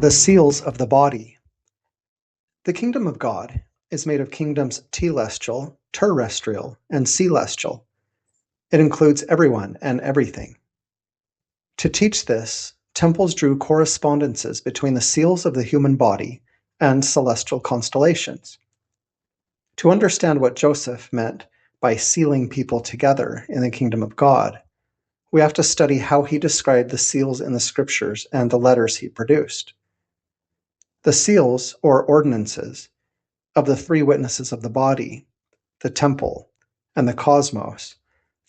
The seals of the body. The kingdom of God is made of kingdoms telestial, terrestrial, and celestial. It includes everyone and everything. To teach this, temples drew correspondences between the seals of the human body and celestial constellations. To understand what Joseph meant by sealing people together in the kingdom of God, we have to study how he described the seals in the scriptures and the letters he produced. The seals, or ordinances, of the three witnesses of the body, the temple, and the cosmos,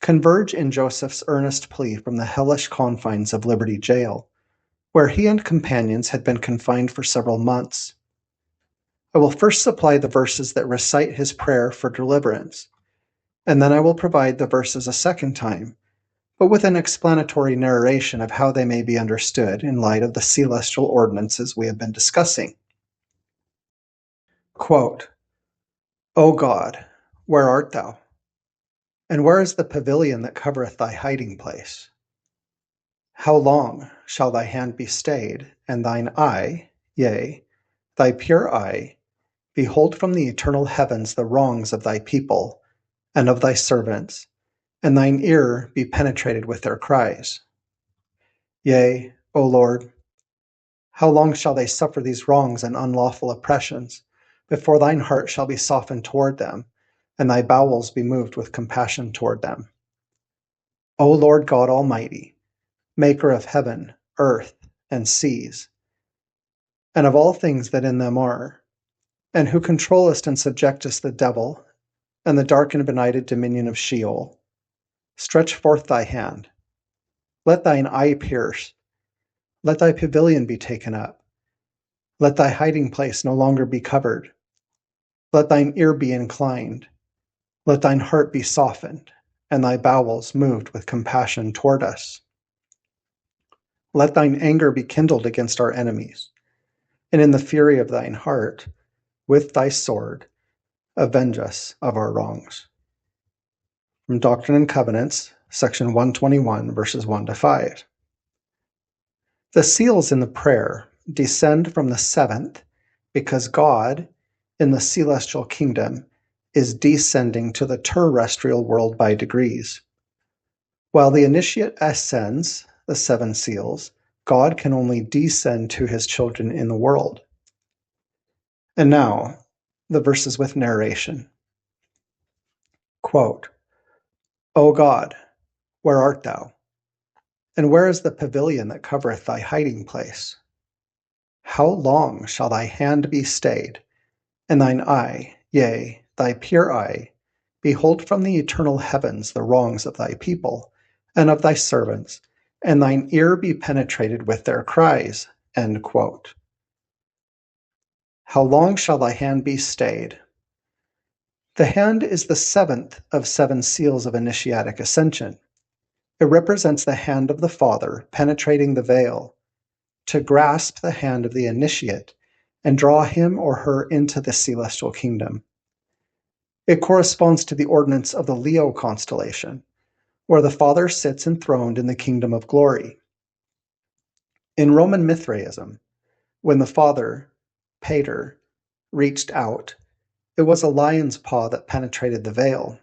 converge in Joseph's earnest plea from the hellish confines of Liberty Jail, where he and companions had been confined for several months. I will first supply the verses that recite his prayer for deliverance, and then I will provide the verses a second time, but with an explanatory narration of how they may be understood in light of the celestial ordinances we have been discussing. Quote, O God, where art thou? And where is the pavilion that covereth thy hiding place? How long shall thy hand be stayed, and thine eye, yea, thy pure eye, behold from the eternal heavens the wrongs of thy people and of thy servants, and thine ear be penetrated with their cries? Yea, O Lord, how long shall they suffer these wrongs and unlawful oppressions, before thine heart shall be softened toward them, and thy bowels be moved with compassion toward them? O Lord God Almighty, maker of heaven, earth, and seas, and of all things that in them are, and who controllest and subjectest the devil, and the dark and benighted dominion of Sheol, stretch forth thy hand. Let thine eye pierce. Let thy pavilion be taken up. Let thy hiding place no longer be covered. Let thine ear be inclined. Let thine heart be softened, and thy bowels moved with compassion toward us. Let thine anger be kindled against our enemies, and in the fury of thine heart, with thy sword, avenge us of our wrongs. From Doctrine and Covenants, section 121, verses 1 to 5. The seals in the prayer descend from the seventh because God, in the celestial kingdom, is descending to the terrestrial world by degrees. While the initiate ascends the seven seals, God can only descend to his children in the world. And now, the verses with narration. Quote, O God, where art thou? And where is the pavilion that covereth thy hiding place? How long shall thy hand be stayed, and thine eye, yea, thy pure eye, behold from the eternal heavens the wrongs of thy people and of thy servants, and thine ear be penetrated with their cries? End quote. How long shall thy hand be stayed? The hand is the seventh of seven seals of initiatic ascension. It represents the hand of the Father penetrating the veil to grasp the hand of the initiate and draw him or her into the celestial kingdom. It corresponds to the ordinance of the Leo constellation, where the Father sits enthroned in the kingdom of glory. In Roman Mithraism, when the Father, Pater, reached out, it was a lion's paw that penetrated the veil.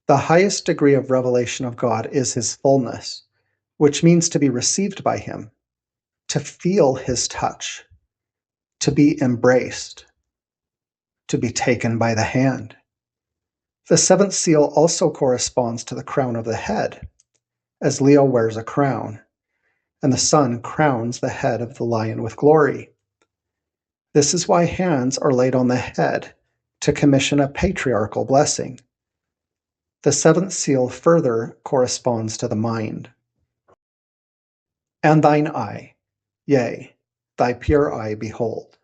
The highest degree of revelation of God is his fullness, which means to be received by him, to feel his touch, to be embraced, to be taken by the hand. The seventh seal also corresponds to the crown of the head, as Leo wears a crown, and the sun crowns the head of the lion with glory. This is why hands are laid on the head to commission a patriarchal blessing. The seventh seal further corresponds to the mind. And thine eye, yea, thy pure eye behold.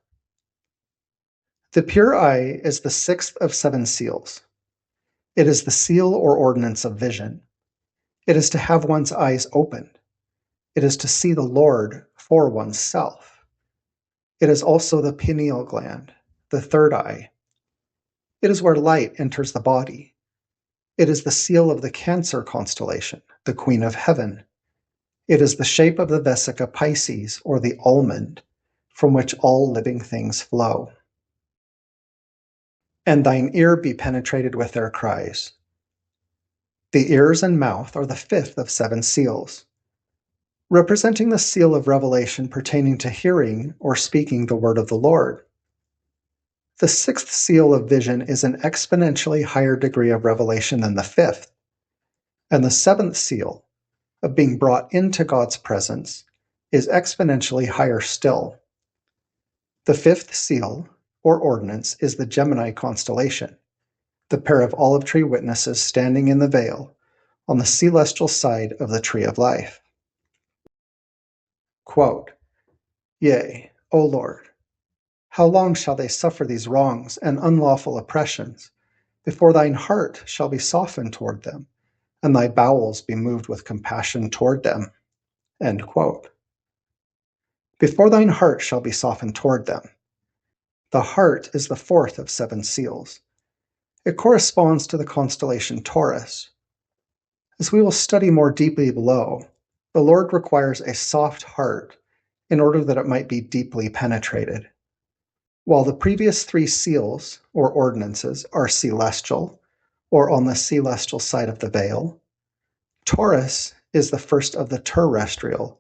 The pure eye is the sixth of seven seals. It is the seal or ordinance of vision. It is to have one's eyes opened. It is to see the Lord for oneself. It is also the pineal gland, the third eye. It is where light enters the body. It is the seal of the Cancer constellation, the Queen of Heaven. It is the shape of the Vesica Piscis, or the almond, from which all living things flow. And thine ear be penetrated with their cries. The ears and mouth are the fifth of 7 seals, representing the seal of revelation pertaining to hearing or speaking the word of the Lord. The 6th seal of vision is an exponentially higher degree of revelation than the 5th, and the 7th seal, of being brought into God's presence, is exponentially higher still. The 5th seal, or ordinance, is the Gemini constellation, the pair of olive tree witnesses standing in the veil on the celestial side of the tree of life. Quote, Yea, O Lord, how long shall they suffer these wrongs and unlawful oppressions, before thine heart shall be softened toward them, and thy bowels be moved with compassion toward them? End quote. Before thine heart shall be softened toward them. The heart is the 4th of 7 seals. It corresponds to the constellation Taurus. As we will study more deeply below, the Lord requires a soft heart in order that it might be deeply penetrated. While the previous 3 seals, or ordinances, are celestial, or on the celestial side of the veil, Taurus is the first of the terrestrial,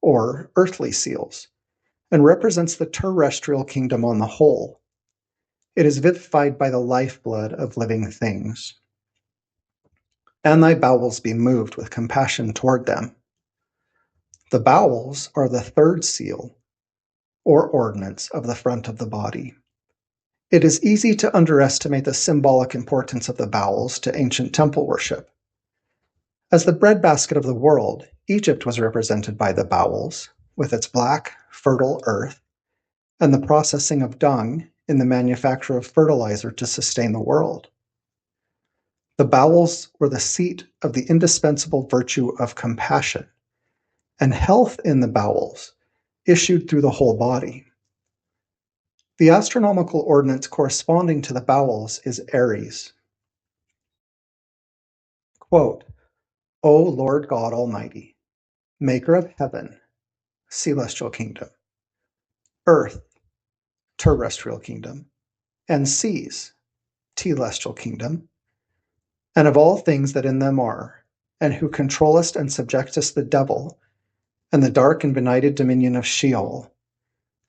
or earthly seals, and represents the terrestrial kingdom on the whole. It is vivified by the lifeblood of living things. And thy bowels be moved with compassion toward them. The bowels are the 3rd seal, or ordinance, of the front of the body. It is easy to underestimate the symbolic importance of the bowels to ancient temple worship. As the breadbasket of the world, Egypt was represented by the bowels, with its black, fertile earth, and the processing of dung in the manufacture of fertilizer to sustain the world. The bowels were the seat of the indispensable virtue of compassion, and health in the bowels issued through the whole body. The astronomical ordinance corresponding to the bowels is Aries. Quote, O Lord God Almighty, maker of heaven, celestial kingdom, earth, terrestrial kingdom, and seas, telestial kingdom, and of all things that in them are, and who controllest and subjectest the devil, and the dark and benighted dominion of Sheol,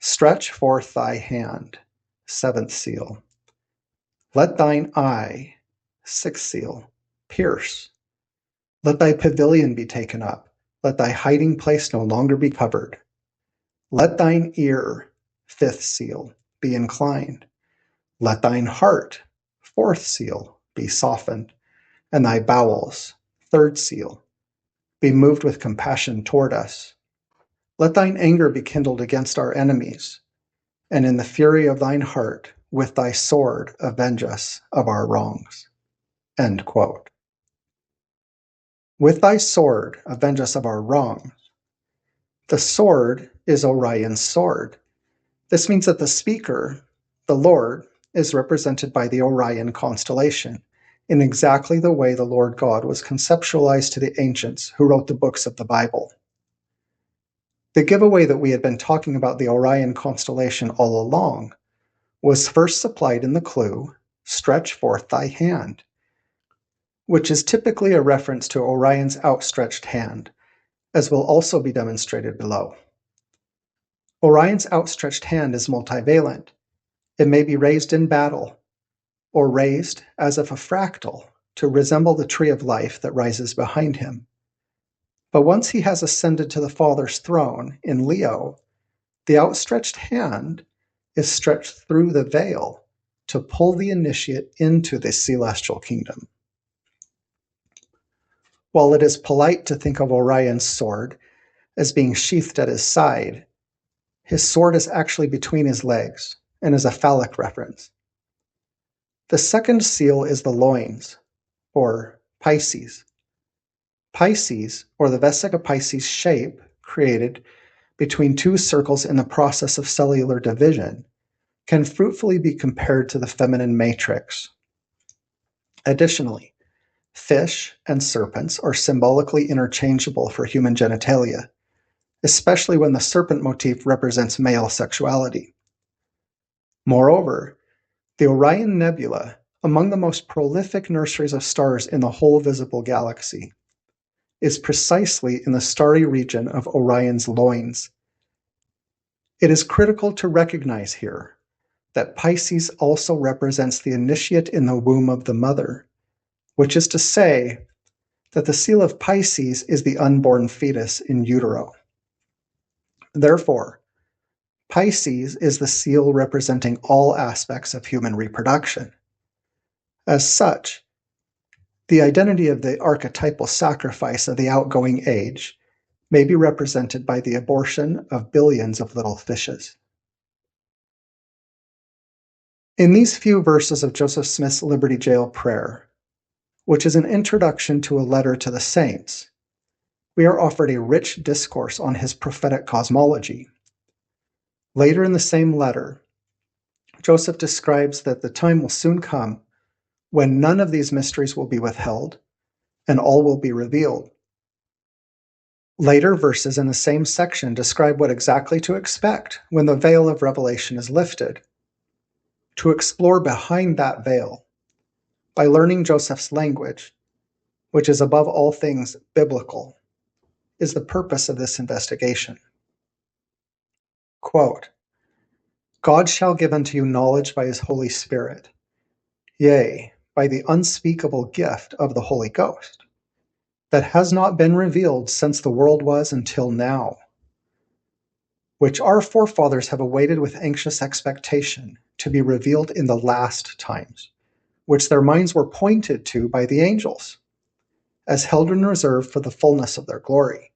stretch forth thy hand, 7th seal. Let thine eye, 6th seal, pierce. Let thy pavilion be taken up. Let thy hiding place no longer be covered. Let thine ear, 5th seal, be inclined. Let thine heart, 4th seal, be softened, and thy bowels, 3rd seal, be moved with compassion toward us. Let thine anger be kindled against our enemies, and in the fury of thine heart, with thy sword avenge us of our wrongs. End quote. With thy sword avenge us of our wrongs. The sword is Orion's sword. This means that the speaker, the Lord, is represented by the Orion constellation in exactly the way the Lord God was conceptualized to the ancients who wrote the books of the Bible. The giveaway that we had been talking about the Orion constellation all along was first supplied in the clue, stretch forth thy hand, which is typically a reference to Orion's outstretched hand, as will also be demonstrated below. Orion's outstretched hand is multivalent. It may be raised in battle, or raised as if a fractal to resemble the tree of life that rises behind him. But once he has ascended to the Father's throne in Leo, the outstretched hand is stretched through the veil to pull the initiate into the celestial kingdom. While it is polite to think of Orion's sword as being sheathed at his side, his sword is actually between his legs and is a phallic reference. The 2nd seal is the loins, or Pisces. Pisces, or the Vesica Pisces shape created between 2 circles in the process of cellular division, can fruitfully be compared to the feminine matrix. Additionally, fish and serpents are symbolically interchangeable for human genitalia, especially when the serpent motif represents male sexuality. Moreover, the Orion Nebula, among the most prolific nurseries of stars in the whole visible galaxy, is precisely in the starry region of Orion's loins. It is critical to recognize here that Pisces also represents the initiate in the womb of the mother, which is to say that the seal of Pisces is the unborn fetus in utero. Therefore, Pisces is the seal representing all aspects of human reproduction. As such, the identity of the archetypal sacrifice of the outgoing age may be represented by the abortion of billions of little fishes. In these few verses of Joseph Smith's Liberty Jail prayer, which is an introduction to a letter to the saints, we are offered a rich discourse on his prophetic cosmology. Later in the same letter, Joseph describes that the time will soon come when none of these mysteries will be withheld, and all will be revealed. Later verses in the same section describe what exactly to expect when the veil of revelation is lifted. To explore behind that veil, by learning Joseph's language, which is above all things biblical, is the purpose of this investigation. Quote, God shall give unto you knowledge by his Holy Spirit, yea, by the unspeakable gift of the Holy Ghost, that has not been revealed since the world was until now, which our forefathers have awaited with anxious expectation to be revealed in the last times, which their minds were pointed to by the angels, as held in reserve for the fullness of their glory.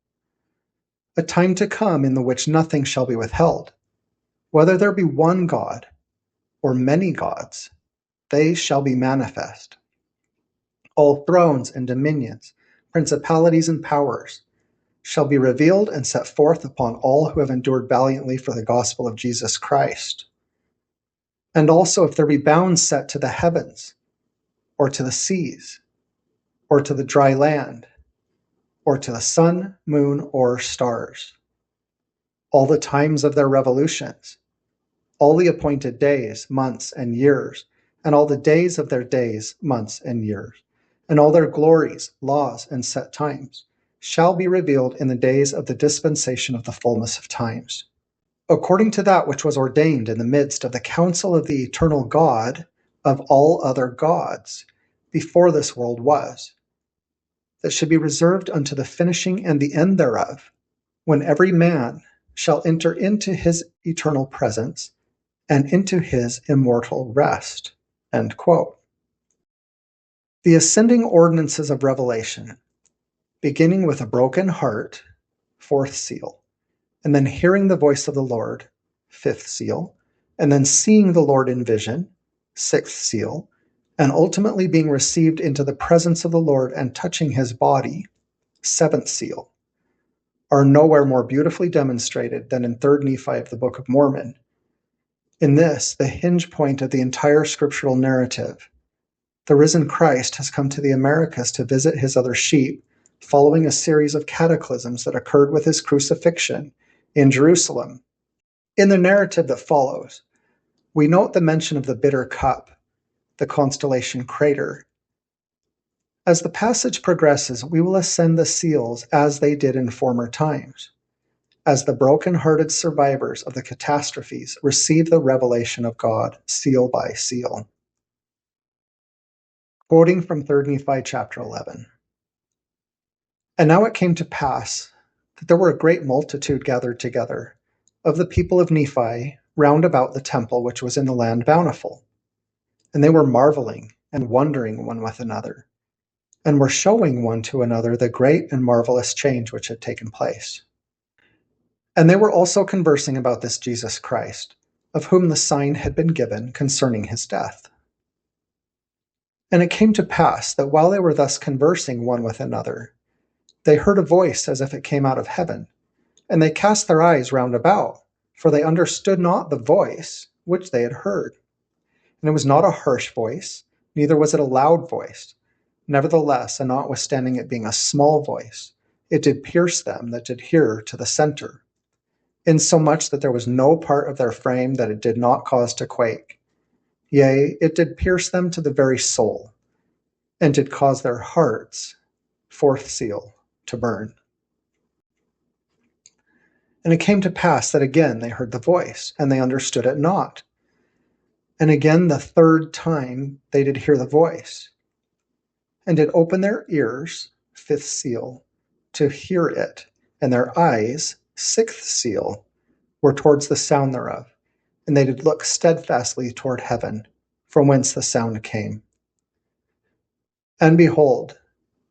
A time to come in the which nothing shall be withheld, whether there be one God or many gods, they shall be manifest. All thrones and dominions, principalities and powers, shall be revealed and set forth upon all who have endured valiantly for the gospel of Jesus Christ. And also if there be bounds set to the heavens, or to the seas, or to the dry land, or to the sun, moon, or stars. All the times of their revolutions, all the appointed days, months, and years, and all the days of their days, months, and years, and all their glories, laws, and set times, shall be revealed in the days of the dispensation of the fullness of times, according to that which was ordained in the midst of the counsel of the eternal God of all other gods, before this world was, that should be reserved unto the finishing and the end thereof, when every man shall enter into his eternal presence and into his immortal rest. End quote. The ascending ordinances of revelation, beginning with a broken heart, fourth seal, and then hearing the voice of the Lord, fifth seal, and then seeing the Lord in vision, sixth seal, and ultimately being received into the presence of the Lord and touching his body, seventh seal, are nowhere more beautifully demonstrated than in 3 Nephi of the Book of Mormon. In this, the hinge point of the entire scriptural narrative, the risen Christ has come to the Americas to visit his other sheep, following a series of cataclysms that occurred with his crucifixion in Jerusalem. In the narrative that follows, we note the mention of the bitter cup, the constellation crater. As the passage progresses, we will ascend the seals as they did in former times, as the broken-hearted survivors of the catastrophes receive the revelation of God seal by seal. Quoting from 3 Nephi chapter 11. And now it came to pass that there were a great multitude gathered together of the people of Nephi round about the temple which was in the land Bountiful. And they were marveling and wondering one with another, and were showing one to another the great and marvelous change which had taken place. And they were also conversing about this Jesus Christ, of whom the sign had been given concerning his death. And it came to pass that while they were thus conversing one with another, they heard a voice as if it came out of heaven, and they cast their eyes round about, for they understood not the voice which they had heard. And it was not a harsh voice, neither was it a loud voice. Nevertheless, and notwithstanding it being a small voice, it did pierce them that did hear to the center, insomuch that there was no part of their frame that it did not cause to quake. Yea, it did pierce them to the very soul, and did cause their hearts, fourth seal, to burn. And it came to pass that again they heard the voice, and they understood it not. And again the third time they did hear the voice, and did open their ears, fifth seal, to hear it, and their eyes, sixth seal, were towards the sound thereof, and they did look steadfastly toward heaven, from whence the sound came. And behold,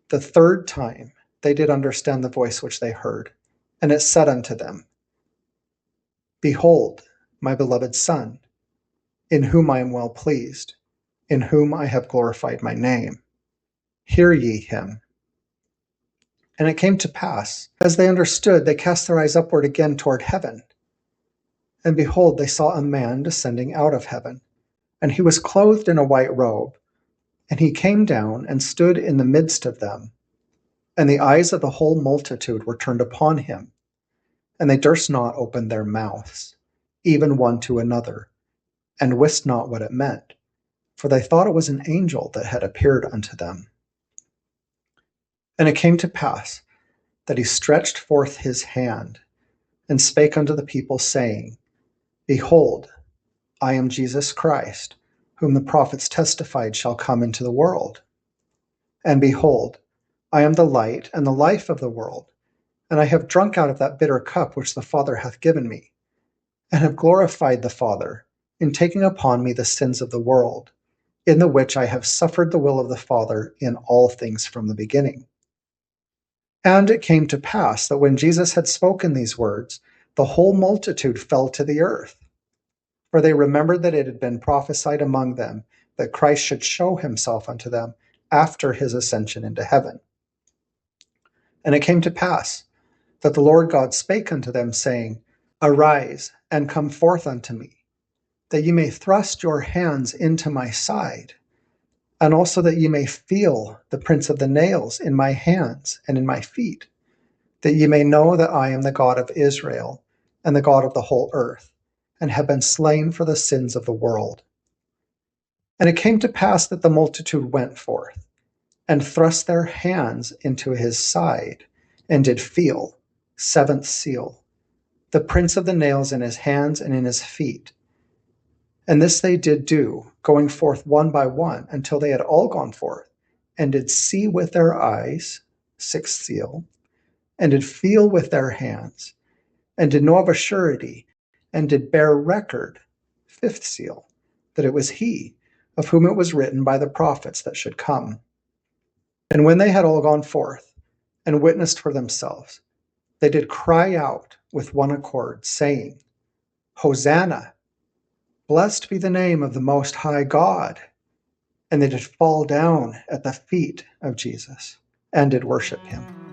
the third time they did understand the voice which they heard, and it said unto them, Behold, my beloved Son, in whom I am well pleased, in whom I have glorified my name. Hear ye him. And it came to pass, as they understood, they cast their eyes upward again toward heaven. And behold, they saw a man descending out of heaven, and he was clothed in a white robe. And he came down and stood in the midst of them. And the eyes of the whole multitude were turned upon him, and they durst not open their mouths, even one to another, and wist not what it meant, for they thought it was an angel that had appeared unto them. And it came to pass that he stretched forth his hand, and spake unto the people, saying, Behold, I am Jesus Christ, whom the prophets testified shall come into the world. And behold, I am the light and the life of the world, and I have drunk out of that bitter cup which the Father hath given me, and have glorified the Father, in taking upon me the sins of the world, in the which I have suffered the will of the Father in all things from the beginning. And it came to pass that when Jesus had spoken these words, the whole multitude fell to the earth. For they remembered that it had been prophesied among them that Christ should show himself unto them after his ascension into heaven. And it came to pass that the Lord God spake unto them, saying, Arise, and come forth unto me, that ye may thrust your hands into my side, and also that ye may feel the prints of the nails in my hands and in my feet, that ye may know that I am the God of Israel, and the God of the whole earth, and have been slain for the sins of the world. And it came to pass that the multitude went forth, and thrust their hands into his side, and did feel, seventh seal, the prints of the nails in his hands and in his feet. And this they did do, going forth one by one, until they had all gone forth, and did see with their eyes, sixth seal, and did feel with their hands, and did know of a surety, and did bear record, fifth seal, that it was he, of whom it was written by the prophets that should come. And when they had all gone forth, and witnessed for themselves, they did cry out with one accord, saying, Hosanna! Blessed be the name of the Most High God. And they did fall down at the feet of Jesus, and did worship him.